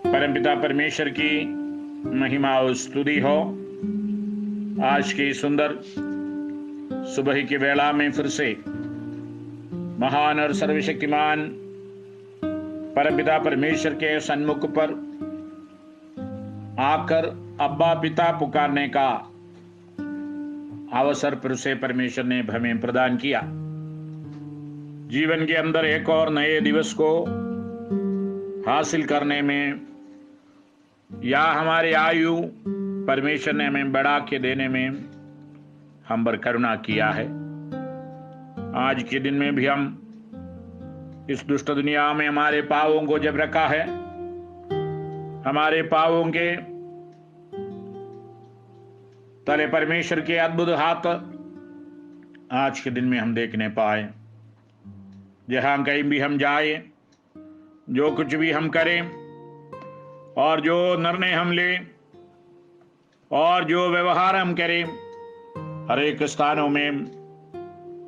परमपिता परमेश्वर की महिमा और स्तुति हो। आज की सुंदर सुबह की वेला में फिर से महान और सर्वशक्तिमान परमपिता परमेश्वर के सन्मुख पर आकर अब्बा पिता पुकारने का अवसर फिर से परमेश्वर ने हमें प्रदान किया। जीवन के अंदर एक और नए दिवस को हासिल करने में या हमारे आयु परमेश्वर ने हमें बढ़ा के देने में हम पर करुणा किया है। आज के दिन में भी हम इस दुष्ट दुनिया में हमारे पापों को जब रखा है, हमारे पापों के तले परमेश्वर के अद्भुत हाथ आज के दिन में हम देखने पाए। जहां कहीं भी हम जाए, जो कुछ भी हम करें और जो निर्णय हम लें और जो व्यवहार हम करें, हर एक स्थानों में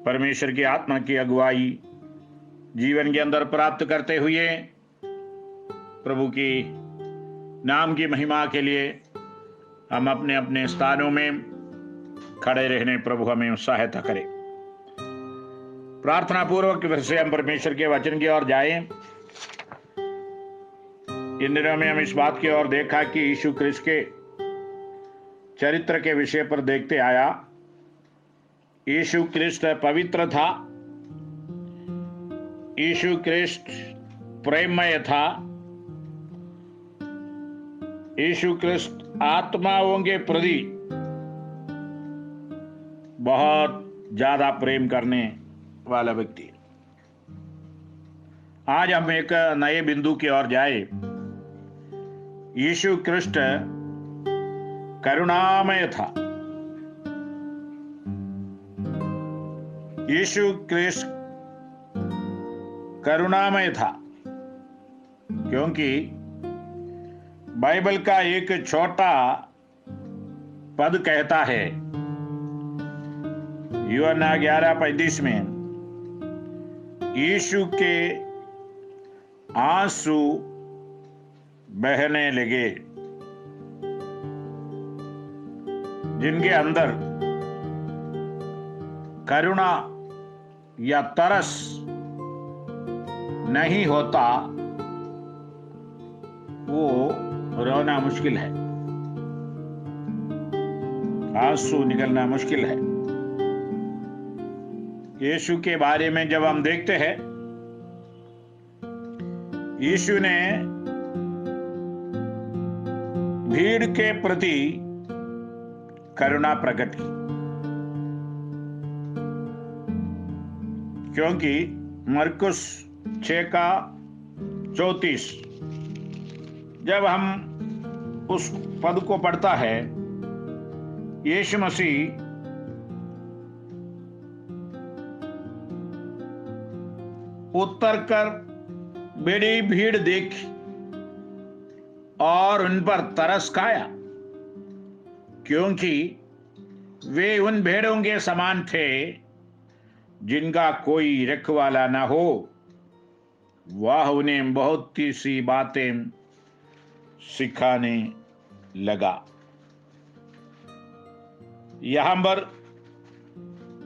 परमेश्वर की आत्मा की अगुवाई जीवन के अंदर प्राप्त करते हुए प्रभु की नाम की महिमा के लिए हम अपने अपने स्थानों में खड़े रहने प्रभु हमें सहायता करें। प्रार्थना पूर्वक फिर से हम परमेश्वर के वचन की ओर जाएं। इन दिनों में हम इस बात की ओर देखा कि यीशु क्रिस्त के चरित्र के विषय पर देखते आया। यीशु क्रिस्त पवित्र था, यीशु क्रिस्त प्रेममय था, यीशु क्रिस्त आत्माओं के प्रति बहुत ज्यादा प्रेम करने वाला व्यक्ति। आज हम एक नए बिंदु की ओर जाए। यीशु क्रिस्त करुणामय था। यीशु क्रिस्त करुणामय था क्योंकि बाइबल का एक छोटा पद कहता है, यूहन्ना 11:35 में, यीशु के आंसू बहने लगे जिनके अंदर करुणा या तरस नहीं होता, वो रोना मुश्किल है, आंसू निकलना मुश्किल है। यीशु के बारे में जब हम देखते हैं, यीशु ने भीड़ के प्रति करुणा प्रकट की क्योंकि मरकुस 6:34 जब हम उस पद को पढ़ता है, यीशु मसीह उत्तर कर बड़ी भीड़ देखी और उन पर तरस खाया क्योंकि वे उन भेड़ों के समान थे जिनका कोई रखवाला न हो। वह उन्हें बहुत सी बातें सिखाने लगा। यहां पर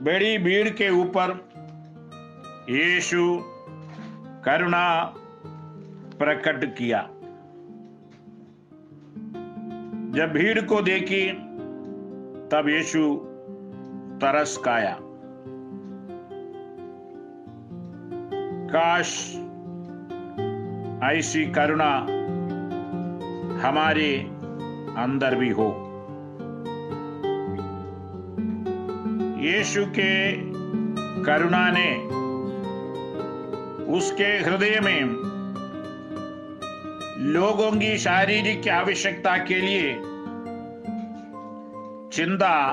बड़ी भीड़ के ऊपर यीशु करुणा प्रकट किया। जब भीड़ को देखी तब यीशु तरस खाया। काश ऐसी करुणा हमारे अंदर भी हो। यीशु के करुणा ने उसके हृदय में लोगों की शारीरिक आवश्यकता के लिए चिंता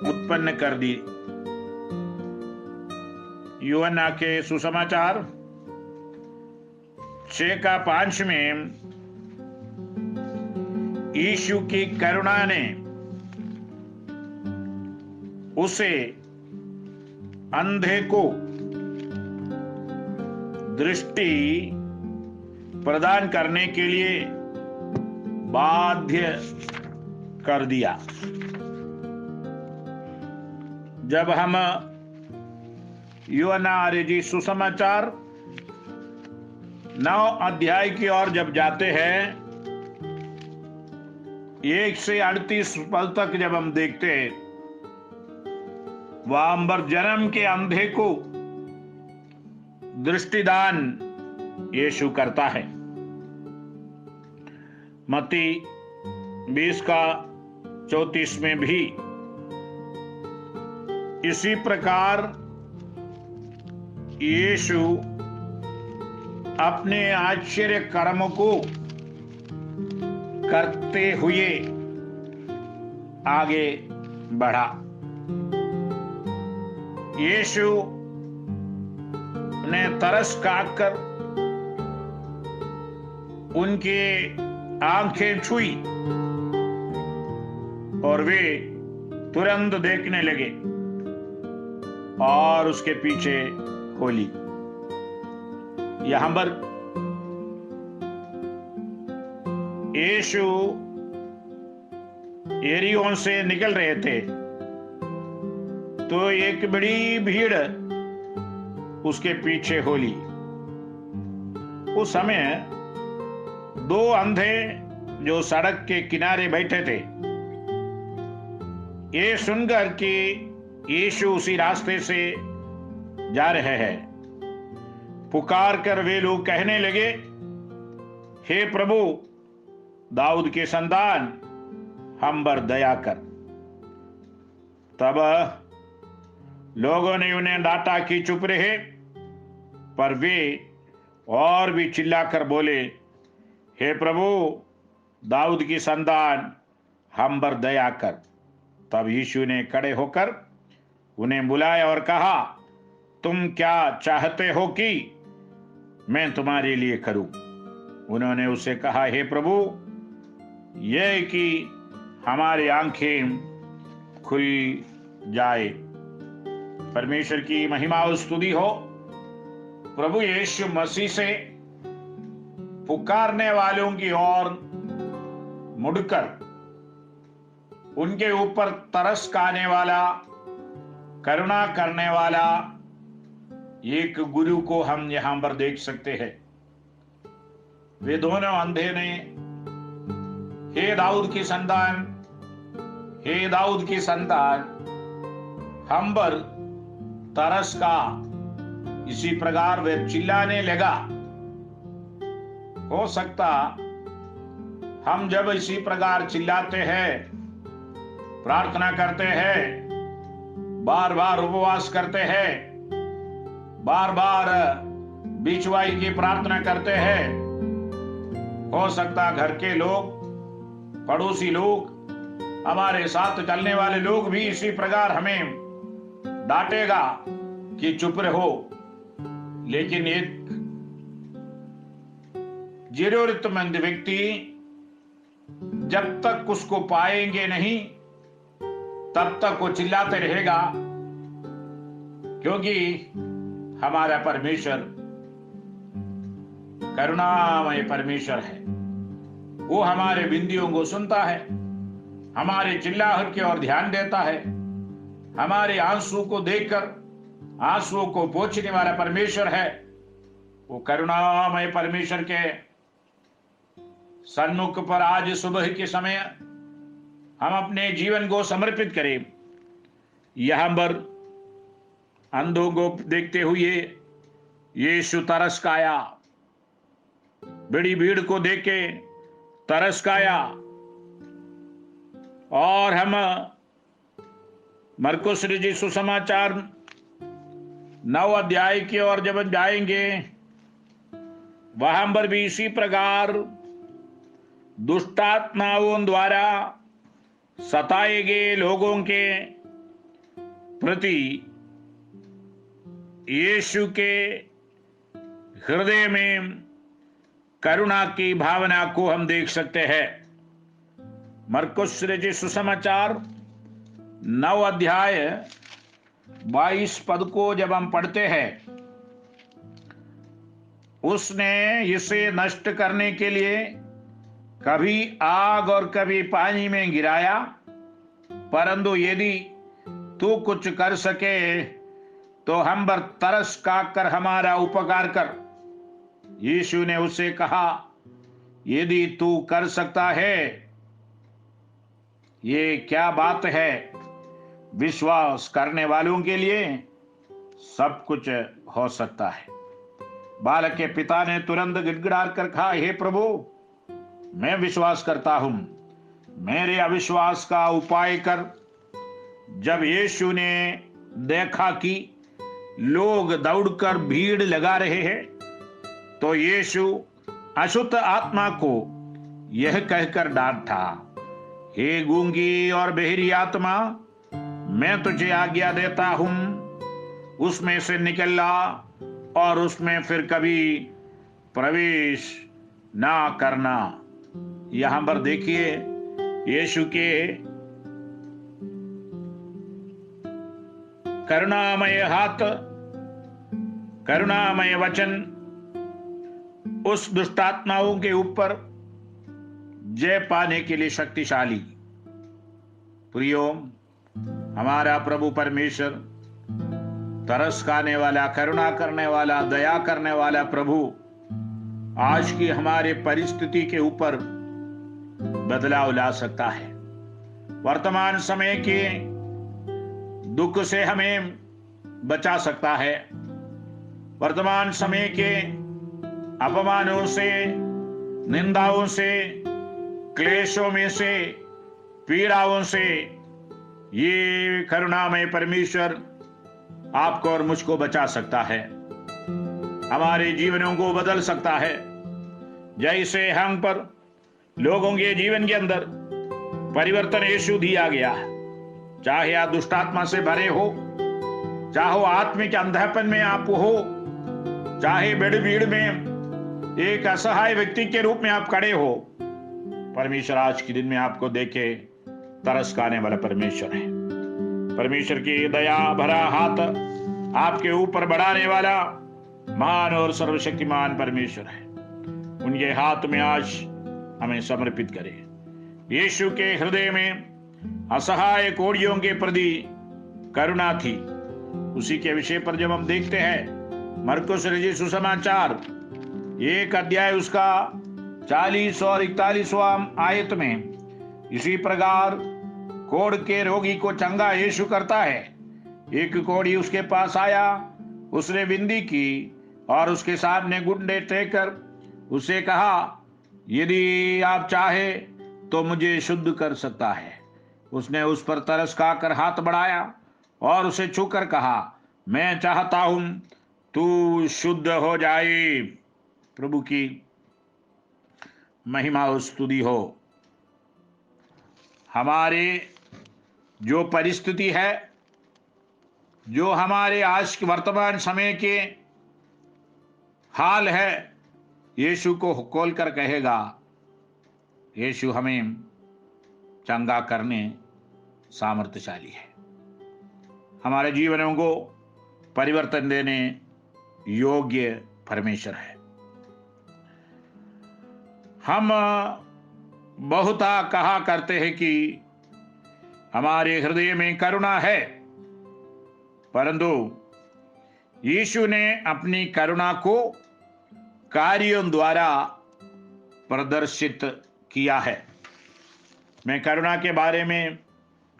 उत्पन्न कर दी। यूहन्ना के सुसमाचार 6:5 में यीशु की करुणा ने उसे अंधे को दृष्टि प्रदान करने के लिए बाध्य कर दिया। जब हम यूहन्ना आर्य सुसमाचार 9 अध्याय की ओर जब जाते हैं, 1 से 38 पद तक जब हम देखते हैं, वाम्बर जन्म के अंधे को दृष्टिदान यीशु करता है। मत्ती 20 का 34 में भी इसी प्रकार यीशु अपने आश्चर्य कर्म को करते हुए आगे बढ़ा। यीशु ने तरस खाकर उनकी आंखें छुई और वे तुरंत देखने लगे और उसके पीछे होली। यहां पर यीशु यरीहो से निकल रहे थे तो एक बड़ी भीड़ उसके पीछे होली। उस समय 2 अंधे जो सड़क के किनारे बैठे थे, ये सुनकर कि यीशु उसी रास्ते से जा रहे हैं, पुकार कर वे लोग कहने लगे, हे प्रभु, दाऊद के संतान, हम पर दया कर। तब लोगों ने उन्हें डांटा कि चुप रहे, पर वे और भी चिल्लाकर बोले, हे प्रभु, दाऊद की संतान, हम पर दया कर। तब यीशु ने खड़े होकर उन्हें बुलाया और कहा, तुम क्या चाहते हो कि मैं तुम्हारे लिए करूं? उन्होंने उसे कहा, हे प्रभु, यह कि हमारी आंखें खुल जाए। परमेश्वर की महिमा और स्तुति हो। प्रभु यीशु मसीह से पुकारने वालों की ओर मुड़कर उनके ऊपर तरस खाने वाला, करुणा करने वाला एक गुरु को हम यहां पर देख सकते हैं। वे दोनों अंधे ने, हे दाऊद की संतान, हे दाऊद की संतान, हम पर तरस का, इसी प्रकार वे चिल्लाने लगा। हो सकता हम जब इसी प्रकार चिल्लाते हैं, प्रार्थना करते हैं, बार बार उपवास करते हैं, बार बार बिचवाई की प्रार्थना करते हैं, हो सकता घर के लोग, पड़ोसी लोग, हमारे साथ चलने वाले लोग भी इसी प्रकार हमें डांटेगा कि चुप रहो। लेकिन एक जरूरतमंद व्यक्ति जब तक उसको पाएंगे नहीं, तब तक वो चिल्लाते रहेगा, क्योंकि हमारा परमेश्वर करुणामय परमेश्वर है। वो हमारे बिंदियों को सुनता है, हमारे चिल्लाहट की ओर ध्यान देता है, हमारे आंसू को देखकर आंसुओं को पोंछने वाला परमेश्वर है। वो करुणामय परमेश्वर के सन्मुख पर आज सुबह के समय हम अपने जीवन को समर्पित करें। यहां पर अंधों को देखते हुए यीशु तरस खाया, बड़ी भीड़ को देख के तरस खाया। और हम मरकुस रचित सुसमाचार 9 अध्याय की ओर जब जाएंगे, वहां पर भी इसी प्रकार दुष्टात्माओं द्वारा सताए गए लोगों के प्रति यीशु के हृदय में करुणा की भावना को हम देख सकते हैं। मरकुस रचित सुसमाचार 9 अध्याय 22 पद को जब हम पढ़ते हैं, उसने इसे नष्ट करने के लिए कभी आग और कभी पानी में गिराया, परंतु यदि तू कुछ कर सके तो हम पर तरस खाकर हमारा उपकार कर। यीशु ने उससे कहा, यदि तू कर सकता है, ये क्या बात है, विश्वास करने वालों के लिए सब कुछ हो सकता है। बालक के पिता ने तुरंत गिड़गिड़ा कर कहा, हे प्रभु, मैं विश्वास करता हूं, मेरे अविश्वास का उपाय कर। जब यीशु ने देखा कि लोग दौड़कर भीड़ लगा रहे हैं, तो यीशु अशुद्ध आत्मा को यह कहकर डांटा, हे गूंगी और बहरी आत्मा, मैं तुझे आज्ञा देता हूं, उसमें से निकल ला और उसमें फिर कभी प्रवेश ना करना। यहां पर देखिए, यीशु के करुणामय हाथ, करुणामय वचन उस दुष्टात्माओं के ऊपर जय पाने के लिए शक्तिशाली। प्रियो, हमारा प्रभु परमेश्वर तरस खाने वाला, करुणा करने वाला, दया करने वाला प्रभु आज की हमारे परिस्थिति के ऊपर बदलाव ला सकता है। वर्तमान समय के दुख से हमें बचा सकता है। वर्तमान समय के अपमानों से, निंदाओं से, क्लेशों में से, पीड़ाओं से ये करुणामय परमेश्वर आपको और मुझको बचा सकता है, हमारे जीवनों को बदल सकता है। जैसे हम पर लोगों के जीवन के अंदर परिवर्तन यीशु दिया गया, चाहे आप दुष्टात्मा से भरे हो, चाहे आत्मिक अंधेपन में आप हो, चाहे बड़ी भीड़ में एक असहाय व्यक्ति के रूप में आप खड़े हो, परमेश्वर आज के दिन में आपको देखे तरस खाने वाला परमेश्वर है। परमेश्वर की दया भरा हाथ आपके ऊपर बढ़ाने वाला महान और सर्वशक्तिमान परमेश्वर है। उनके हाथ में आज हमें समर्पित करें। यीशु के हृदय में असहाय कोड़ियों के प्रति करुणा थी। उसी के विषय पर जब हम देखते हैं मरकुस रचित सुसमाचार 1 अध्याय उसका 40 और 41वां आयत में, इसी प्रकार कोढ़ के रोगी को चंगा यीशु करता है। एक कोढ़ी उसके पास आया, उसने विनती की और उसके सामने घुटने टेककर उससे कहा, यदि आप चाहे तो मुझे शुद्ध कर सकता है। उसने उस पर तरस खाकर हाथ बढ़ाया और उसे छूकर कहा, मैं चाहता हूं तू शुद्ध हो जाए। प्रभु की महिमा और स्तुति हो। हमारे जो परिस्थिति है, जो हमारे आज के वर्तमान समय के हाल है, यीशु को खोल कर कहेगा, यीशु हमें चंगा करने सामर्थ्यशाली है, हमारे जीवनों को परिवर्तन देने योग्य परमेश्वर है। हम बहुत कहा करते हैं कि हमारे हृदय में करुणा है, परंतु यीशु ने अपनी करुणा को कार्यों द्वारा प्रदर्शित किया है। मैं करुणा के बारे में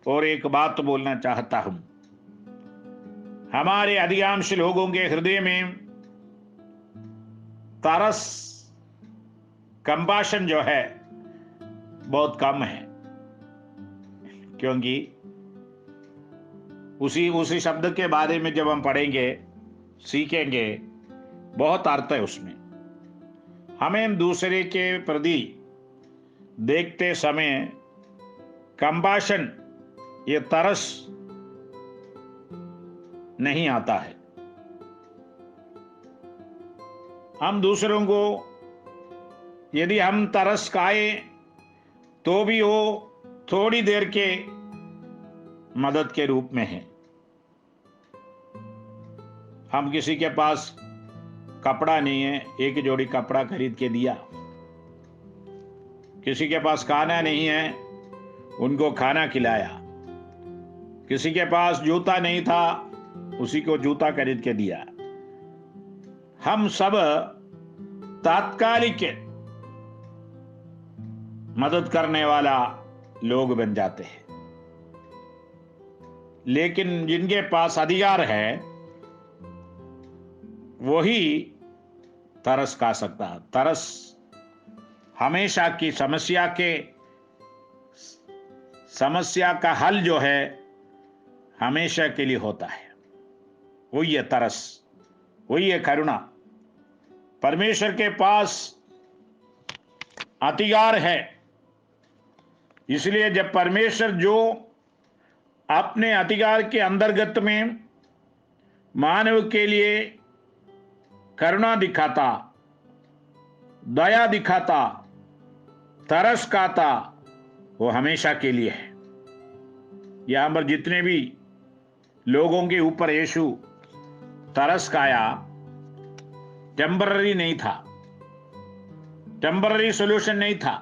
और एक बात बोलना चाहता हूं। हमारे अधिकांश लोगों के हृदय में तरस, कंपैशन जो है बहुत कम है, क्योंकि उसी शब्द के बारे में जब हम पढ़ेंगे, सीखेंगे, बहुत अर्थ है उसमें। हमें दूसरे के प्रति देखते समय कंपैशन, ये तरस नहीं आता है। हम दूसरों को यदि हम तरस खाए तो भी वो थोड़ी देर के मदद के रूप में है। हम किसी के पास कपड़ा नहीं है, एक जोड़ी कपड़ा खरीद के दिया, किसी के पास खाना नहीं है, उनको खाना खिलाया। किसी के पास जूता नहीं था, उसी को जूता खरीद के दिया। हम सब तात्कालिक मदद करने वाला लोग बन जाते हैं, लेकिन जिनके पास अधिकार है वही तरस खा सकता है। तरस हमेशा की समस्या का हल जो है हमेशा के लिए होता है। वही है तरस, वही है करुणा। परमेश्वर के पास अधिकार है, इसलिए जब परमेश्वर जो अपने अधिकार के अंतर्गत में मानव के लिए करुणा दिखाता, दया दिखाता, तरस खाता, वो हमेशा के लिए है। यहां पर जितने भी लोगों के ऊपर यीशु तरस खाया, टेम्पररी नहीं था, टेम्पररी सॉल्यूशन नहीं था,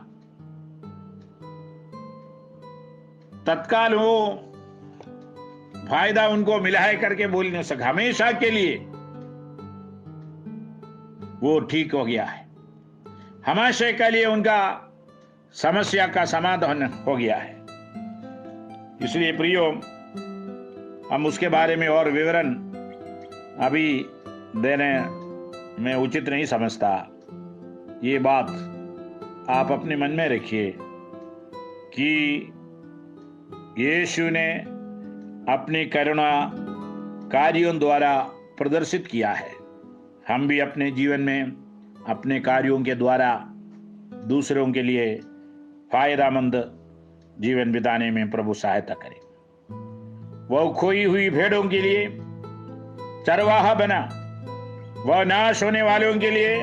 तत्काल वो फायदा उनको मिला है करके बोल नहीं सका। हमेशा के लिए वो ठीक हो गया है, हमेशा के लिए उनका समस्या का समाधान हो गया है। इसलिए प्रियो, हम उसके बारे में और विवरण अभी देने में उचित नहीं समझता। ये बात आप अपने मन में रखिए कि यीशु ने अपनी करुणा कार्यों द्वारा प्रदर्शित किया है। हम भी अपने जीवन में अपने कार्यों के द्वारा दूसरों के लिए फायदेमंद जीवन बिताने में प्रभु सहायता करें। वह खोई हुई भेड़ों के लिए चरवाहा बना, वह नाश होने वालों के लिए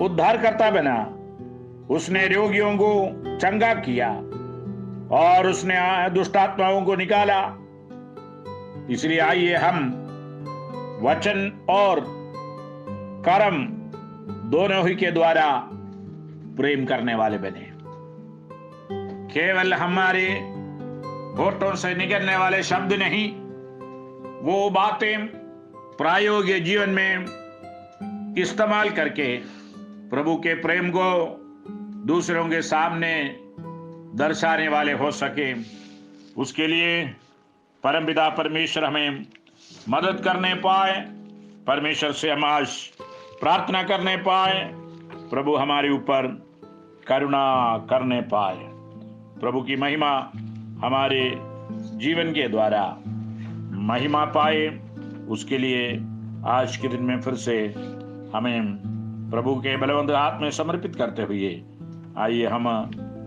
उद्धारकर्ता बना। उसने रोगियों को चंगा किया और उसने दुष्टात्माओं को निकाला। इसलिए आइए हम वचन और कर्म दोनों ही के द्वारा प्रेम करने वाले बने। केवल हमारे होठों से निकलने वाले शब्द नहीं, वो बातें प्रायोगिक जीवन में इस्तेमाल करके प्रभु के प्रेम को दूसरों के सामने दर्शाने वाले हो सके। उसके लिए परमपिता परमेश्वर हमें मदद करने पाए। परमेश्वर से हम आज प्रार्थना करने पाए, प्रभु हमारे ऊपर करुणा करने पाए। प्रभु की महिमा हमारे जीवन के द्वारा महिमा पाए, उसके लिए आज के दिन में फिर से हमें प्रभु के बलवंत हाथ में समर्पित करते हुए आइए हम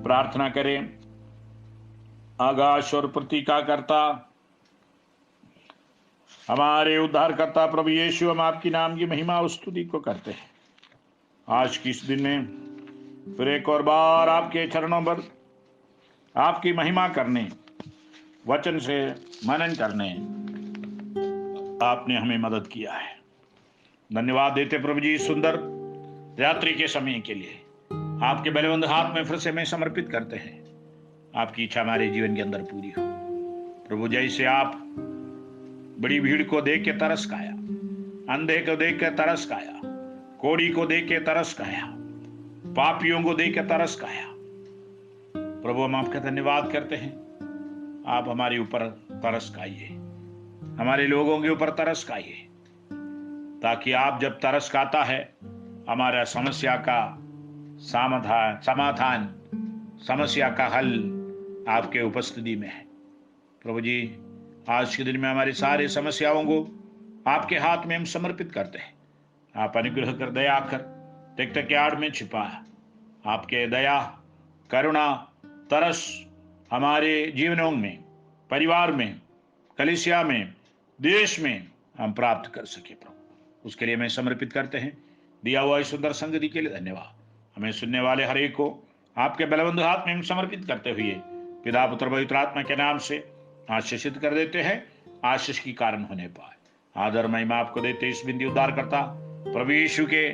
प्रार्थना करें। आकाश और पृथ्वी का कर्ता, हमारे उद्धारकर्ता प्रभु यीशु, हम आपकी नाम की महिमा और स्तुति को करते हैं। आज की इस दिन में फिर एक और बार आपके चरणों पर आपकी महिमा करने, वचन से मनन करने आपने हमें मदद किया है। धन्यवाद देते प्रभु जी सुंदर रात्रि के समय के लिए। आपके बलवंत हाथ में फिर से हमें समर्पित करते हैं। आपकी इच्छा हमारे जीवन के अंदर पूरी हो प्रभु। जैसे आप बड़ी भीड़ को देख के तरस खाया, अंधे को देख के तरस खाया, कोढ़ी को देख के तरस खाया, पापियों को देख के तरस खाया, प्रभु हम आपका धन्यवाद करते हैं। आप हमारे ऊपर तरस खाइए, हमारे लोगों के ऊपर तरस खाइए, ताकि आप जब तरस खाता है हमारा समस्या का समाधान, समस्या का हल आपके उपस्थिति में है। प्रभु जी, आज के दिन में हमारी सारी समस्याओं को आपके हाथ में हम समर्पित करते हैं। आप अनुग्रह कर, दया कर, तिक्त के आड़ में छिपा आपके दया, करुणा, तरस हमारे जीवनों में, परिवार में, कलीसिया में, देश में हम प्राप्त कर सके प्रभु, उसके लिए हमें समर्पित करते हैं। दिया हुआ इस सुंदर संगति के लिए धन्यवाद। हमें सुनने वाले हर एक को आपके बलवंत हाथ में हम समर्पित करते हुए पिता पुत्र पवित्र आत्मा के नाम से आशीषित कर देते हैं। आशीष की कारण होने पाए। आदर महिमा आपको देते इस बिंदी उद्धार करता प्रभु यीशु के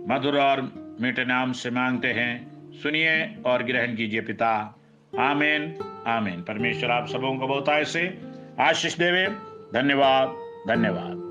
मधुर और मीठे नाम से मांगते हैं, सुनिए और ग्रहण कीजिए पिता। आमीन आमीन। परमेश्वर आप सबों को बहुत ऐसे आशीष देवे। धन्यवाद धन्यवाद।